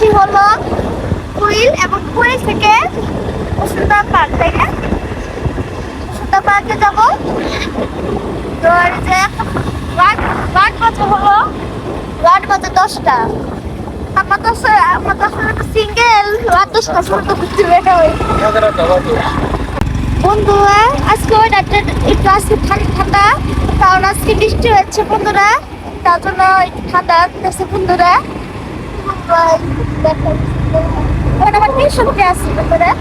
যাচ্ছি হলো কুইল এবং কুইল থেকে বসুন্ধরা পার্ক, তাই না? বসুন্ধরা পার্কে যাবো। তো এই যে রাত বাজে হলো 10টা। আমরা তো সিঙ্গেল রাত 10টার সময় তো ঘুরতে বের হই। বন্ধুরা আজকে ওয়েদারটা একটু আজকে ঠান্ডা, কারণ আজকে বৃষ্টি হচ্ছে বন্ধুরা, তার জন্য একটু ঠান্ডা লাগতেছে বন্ধুরা। আমার টিউশনকে আসছি বন্ধুরা।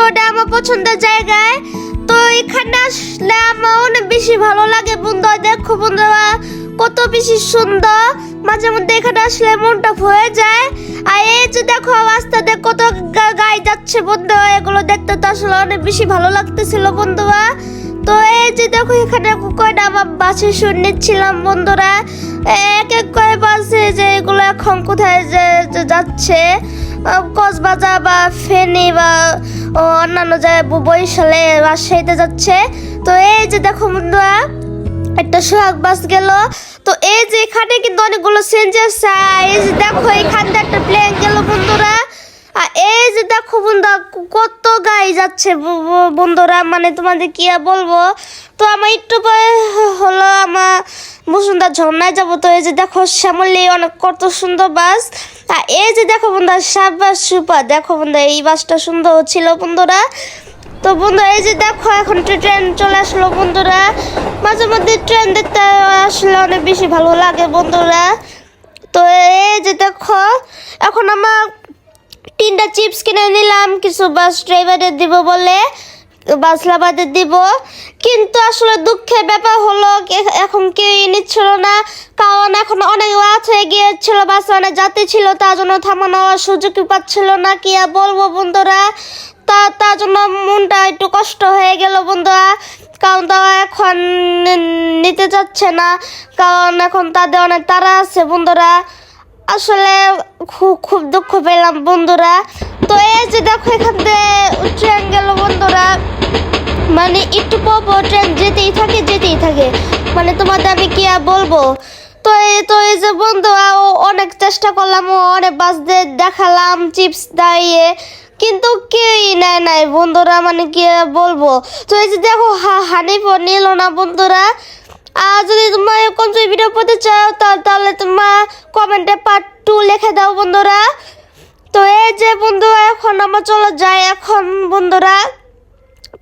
ওটা আমার পছন্দের জায়গায়, তো এখানে আসলে আমার অনেক বেশি ভালো লাগে বন্ধুরা। দেখো বন্ধুরা কত বেশি সুন্দর, মাঝে মধ্যে এখানে আসলে মনটা ভরে যায়। আর এই যে দেখো রাস্তাতে কত গাড়ি যাচ্ছে বন্ধুরা, এগুলো দেখতে তো আসলে অনেক বেশি ভালো লাগতেছিল বন্ধুরা। তো এই যে দেখো এখানে কয়টা আমার বাসে শুনেছিলাম বন্ধুরা, এক এক করে বাসে যে এগুলো এখন কোথায় যাচ্ছে, কক্সবাজার বা ফেনী বা অন্যান্য জায়গায় বরিশালে রাজশাহীতে যাচ্ছে। তো এই যে দেখো বন্ধুরা একটা সোহাগ বাস গেল। তো এই যে এখানে কিন্তু অনেকগুলো চেঞ্জেস, এই যে দেখো এখানে একটা প্লেন গেল বন্ধুরা। আর এই যে দেখো বন্ধুরা কত গাড়ি যাচ্ছে বন্ধুরা, মানে তোমাদের কি আর বলবো। তো আমার একটু পরে হলো আমার বসুন্ধরা ঝর্ণায় যাবো। তো এই যে দেখো শ্যামলী অনেক কত সুন্দর বাস। আর এই যে দেখো বন্ধুরা সাবাস সুপার, দেখো বন্ধুরা এই বাসটা সুন্দর ছিল বন্ধুরা। তো বন্ধুরা এই যে দেখো এখন ট্রেন চলে আসলো বন্ধুরা। মাঝে মধ্যে ট্রেন দেখতে আসলে অনেক বেশি ভালো লাগে বন্ধুরা। তো এই যে দেখো এখন আমার 3টা চিপস কিনে নিলাম, কিছু বাস ড্রাইভারের দিব বলে, বাস লাভারদের দিব। কিন্তু আসলে দুঃখের ব্যাপার হলো এখন কেউ নিচ্ছিল না, কারণ এখন অনেক রাত হয়ে গিয়েছিল, বাসে অনেক যাত্রী ছিল, তার জন্য থামানোর সুযোগই পাচ্ছিল না। কি আর বলবো বন্ধুরা, তার জন্য মনটা একটু কষ্ট হয়ে গেল বন্ধুরা, কারণ তারা এখন নিতে চাচ্ছে না, কারণ এখন তাদের অনেক তাড়া আছে বন্ধুরা। আসলে খুব দুঃখ পেলাম বন্ধুরা। তো এই যে দেখো এখান থেকে ট্রেন গেল বন্ধুরা, মানে একটু পর ট্রেন যেতেই থাকে, মানে তোমাদের আমি কি আর বলবো। তো এই যে বন্ধুরা অনেক চেষ্টা করলাম, অনেক বাসদের দেখালাম চিপস দাঁড়িয়ে, কিন্তু কেউই নেয় নাই বন্ধুরা, মানে কি আর বলবো। তো এই যে দেখো হানিফ নিল না বন্ধুরা। আর যদি তোমরা এরকম ভিডিও পেতে চাও তাহলে তোমরা কমেন্টে পার্ট 2 লিখে দাও বন্ধুরা। তো এই যে বন্ধুরা এখন আমরা চলে যাই এখন বন্ধুরা।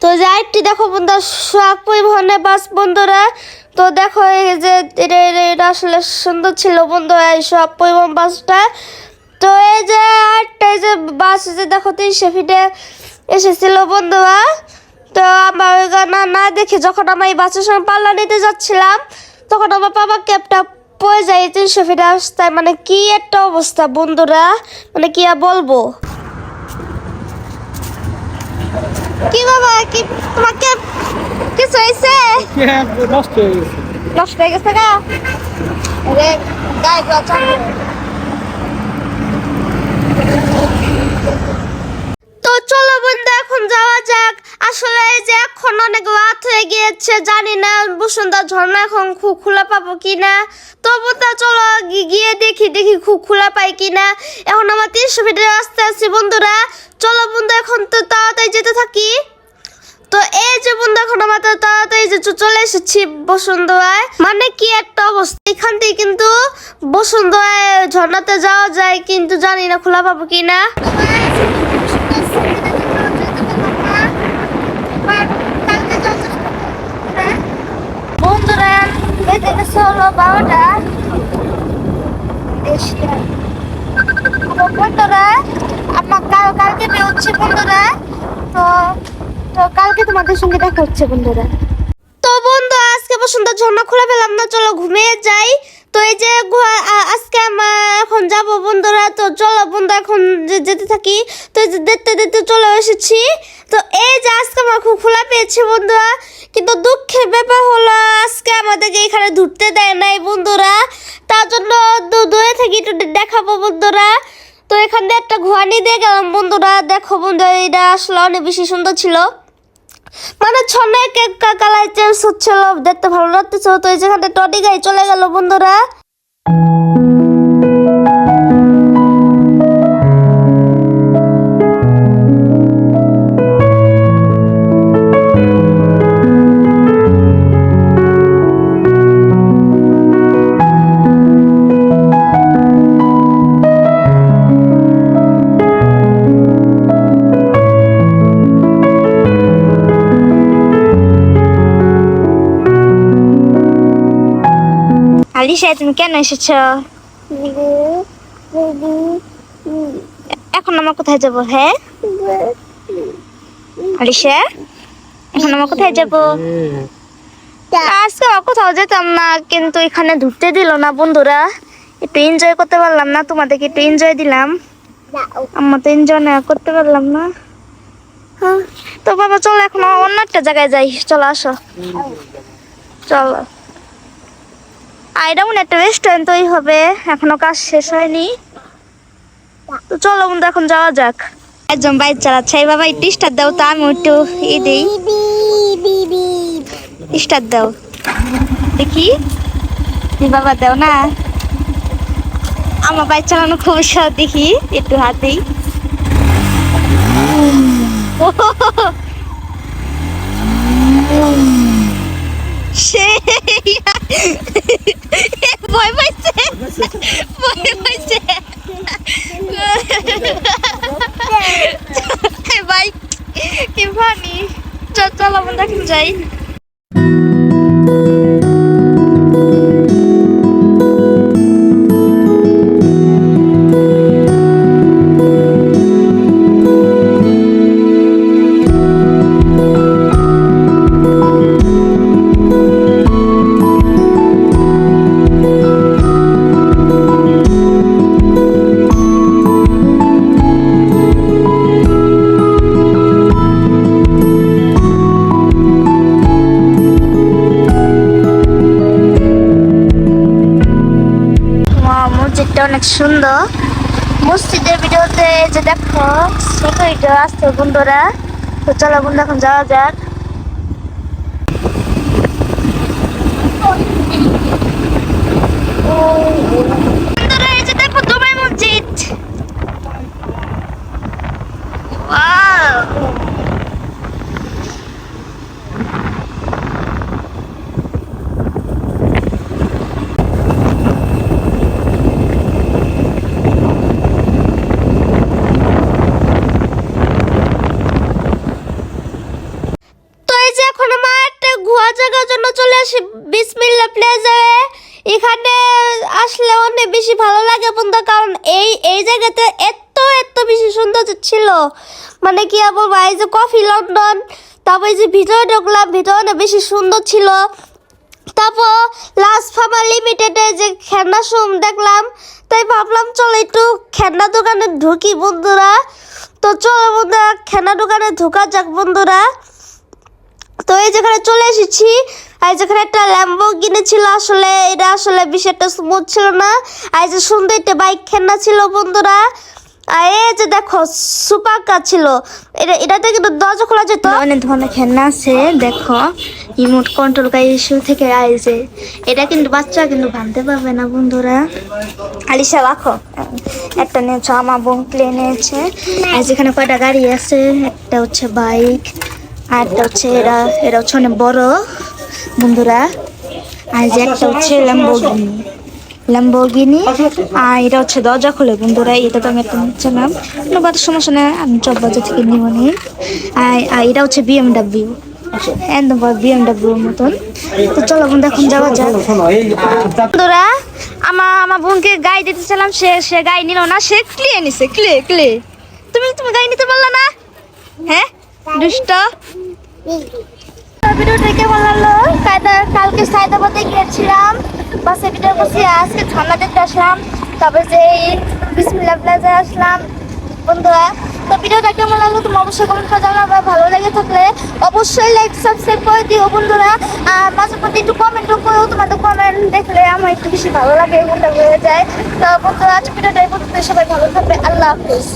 তো যাইটি দেখো বন্ধুরা সোহাগ পরিবহনের বাস বন্ধুরা। তো দেখো এই যে এটা আসলে সুন্দর ছিল বন্ধুরা এই সোহাগ পরিবহন বাসটা। তো এই যে আরেকটা এই যে বাস যে দেখো 300 ফিটে এসেছিল বন্ধুরা। তো আমার না দেখে যখন আমি এই বাসের সঙ্গে পাল্লা নিতে যাচ্ছিলাম, তখন আমার বাবা ক্যাবটা পড়ে যায় 300 ফিট রাস্তায়, মানে কি একটা অবস্থা বন্ধুরা, মানে কি আর বলবো। কি বাবা কি তোমার ক্যাব কিছু হয়েছে? নষ্ট হয়ে গেছে গা রে গায়ে বাঁচা। তো চলো বন্ধু এখন যাওয়া যাক। আসলে এই যে এখন অনেক রাত হয়ে গিয়েছে, জানি না বসুন্ধরা ঝর্ণা এখন খোলা পাবো কিনা। তো বন্ধু চলো গিয়ে দেখি খোলা পাই কিনা। এখন আমার 300 ফিটের রাস্তা আছে বন্ধুরা। চলো বন্ধু এখন তো তাড়াতাড়ি যেতে থাকি। তো এই যে বন্ধু এখন আমার তাড়াতাড়ি যে চলে এসেছি বসুন্ধরায়, মানে কি একটা অবস্থা। এখান থেকে কিন্তু বসুন্ধরায় ঝর্ণাতে যাওয়া যায়, কিন্তু জানি না খোলা পাবো কিনা। বন্ধুরা বেজে গেছে হলো 12টা। বন্ধুরা আমার কালকে বেরোচ্ছি বন্ধুরা। তো কালকে তোমাদের সঙ্গে দেখা হচ্ছে বন্ধুরা। তো বন্ধু আজকে বসুন্ধরা ঝর্ণা খুলে ফেলাম না, চলো ঘুমিয়ে যাই। তো এই যে আজকে আমরা এখন যাব বন্ধুরা, তো চলো বন্ধু এখন যেতে থাকি। তো এই যে দেখতে দেখতে চলে এসেছি। তো এই যে আজকে আমরা খুব খোলা পেয়েছি বন্ধুরা, কিন্তু দুঃখের ব্যাপার হলো আজকে আমাদেরকে এখানে ঢুকতে দেয় নাই বন্ধুরা। তার জন্য দূরে থেকে একটু দেখাবো বন্ধুরা। তো এখান দিয়ে একটা ঘোড়ানি দিয়ে গেলাম বন্ধুরা। দেখো বন্ধুরা, এটা আসলে অনেক বেশি সুন্দর ছিল, মানে ছনে কালার চেঞ্জ হচ্ছিল, দেখতে ভালো লাগতেছিল। তো এই যেখানে টডি গাড়ি চলে গেল বন্ধুরা। আলিশা, তুমি কেন এসেছো? এখন আমরা কোথায় যাব? হ্যাঁ আলিশা, এখন আমরা কোথায় যাব? আজকে কোথাও যেতাম না, কিন্তু এখানে ঢুকতে দিল না বন্ধুরা। একটু এনজয় করতে পারলাম না, তোমাদেরকে একটু এনজয় দিলাম, আমরা তো এনজয় না করতে পারলাম না। তো বাবা চলো এখন অন্য একটা জায়গায় যাই, চলো আসো চলো। আইডাউন একটা রেস্টুরেন্ট তৈরি হবে, এখনো কাজ শেষ হয়নি। তো চলো বন্ধু এখন যাওয়া যাক। একজন বাইক চালাচ্ছে, এই বাবা একটু স্টার্ট দাও তো, আমি একটু দিই, স্টার্ট দাও দেখি। বাবা দাও না, আমার বাইক চালানো খুব সহজ, দেখি একটু হাত দিই। ভয় পাইছে, ভয় পাইছে ভাই, কি ফানি। চলো আমরা এখন যাই। মসজিদটা অনেক সুন্দর। মসজিদের ভিডিওতে যে দেখো সিকিউরিটি আসছে বন্ধুরা। তো চলো বন্ধু এখন যাওয়া যাক। বন্ধুরা এই যে দেখো দুবাই মসজিদ, ওয়াও। জায়গার জন্য চলে আসি বিসমিল্লাহ প্লেজারে। এখানে আসলে অনেক বেশি ভালো লাগে বন্ধু, কারণ এই জায়গাতে এত বেশি সুন্দর ছিল, মানে কি বলবো। এই যে কফি লন্ডন, তারপর এই যে ভিতরে ঢুকলাম, ভিতরে অনেক বেশি সুন্দর ছিল। তারপর লাস্ট ফার্মার লিমিটেডে যে খেলনা শোরুম দেখলাম, তাই ভাবলাম চলো একটু খেলনা দোকানে ঢুকি বন্ধুরা। তো চলো বন্ধুরা খেলনা দোকানে ঢোকা যাক বন্ধুরা। তো এই যেখানে চলে এসেছি, আর যেখানে একটা ল্যাম্বরগিনি ছিল, আসলে এটা আসলে বেশি একটা স্মুথ ছিল না। আর যে সুন্দর একটা বাইক খেলনা ছিল বন্ধুরা। আর এই যে দেখো সুপার কার ছিল, এটাতে কিন্তু দরজা খোলা যেত। অনেক ধরনের খেলনা আছে, দেখো রিমোট কন্ট্রোল ইস্যু থেকে আইছে। এটা কিন্তু বাচ্চা কিন্তু ভাঙতে পারবে না বন্ধুরা। আলিশা রাখো, একটা নিয়েছো, আমার বোন প্লেন নিয়েছে। আর যেখানে কয়টা গাড়ি আছে, একটা হচ্ছে বাইক, আর একটা হচ্ছে এটা হচ্ছে অনেক বড় বন্ধুরা। আর যে একটা হচ্ছে ল্যাম্বরগিনি, আর এটা হচ্ছে দরজা খুলে বন্ধুরা। এটা তো আমি একটা নিচ্ছিলাম, কোনো বাতার সমস্যা নেই, আমি চকবাজার থেকে নিব নি। আর এটা হচ্ছে BMW, একদম BMW মতন। তো চলো বন্ধু এখন যাওয়া যাক বন্ধুরা। আমার বোনকে গাড়ি দিতেছিলাম, সে গাড়ি নিল না, সে ক্লে নিছে, ক্লে। তুমি গাড়ি নিতে পারলা না, হ্যাঁ দুষ্ট। বন্ধুরা ভিডিওটা কেমন লাগলো? কালকে সায়দাবাদে গিয়েছিলাম বাসে ভিডিও করছি, আজকে ঠান্ডা দেখতে আসলাম, তারপরে যে বিসমিল্লাহ প্লাজা আসলাম বন্ধুরা। তো ভিডিওটা কেমন লাগলো তুমি অবশ্যই কমেন্ট করে জানাবে, ভালো লেগে থাকলে অবশ্যই লাইক সাবস্ক্রাইব করে দিও বন্ধুরা। আর মাঝে মধ্যে একটু কমেন্টও করো, তোমাদের কমেন্ট দেখলে আমার একটু বেশি ভালো লাগে, মনটা হয়ে যায়। তো বন্ধুরা আজ ভিডিওটা এই পর্যন্ত, সবাই ভালো থাকবে, আল্লাহ হাফিজ।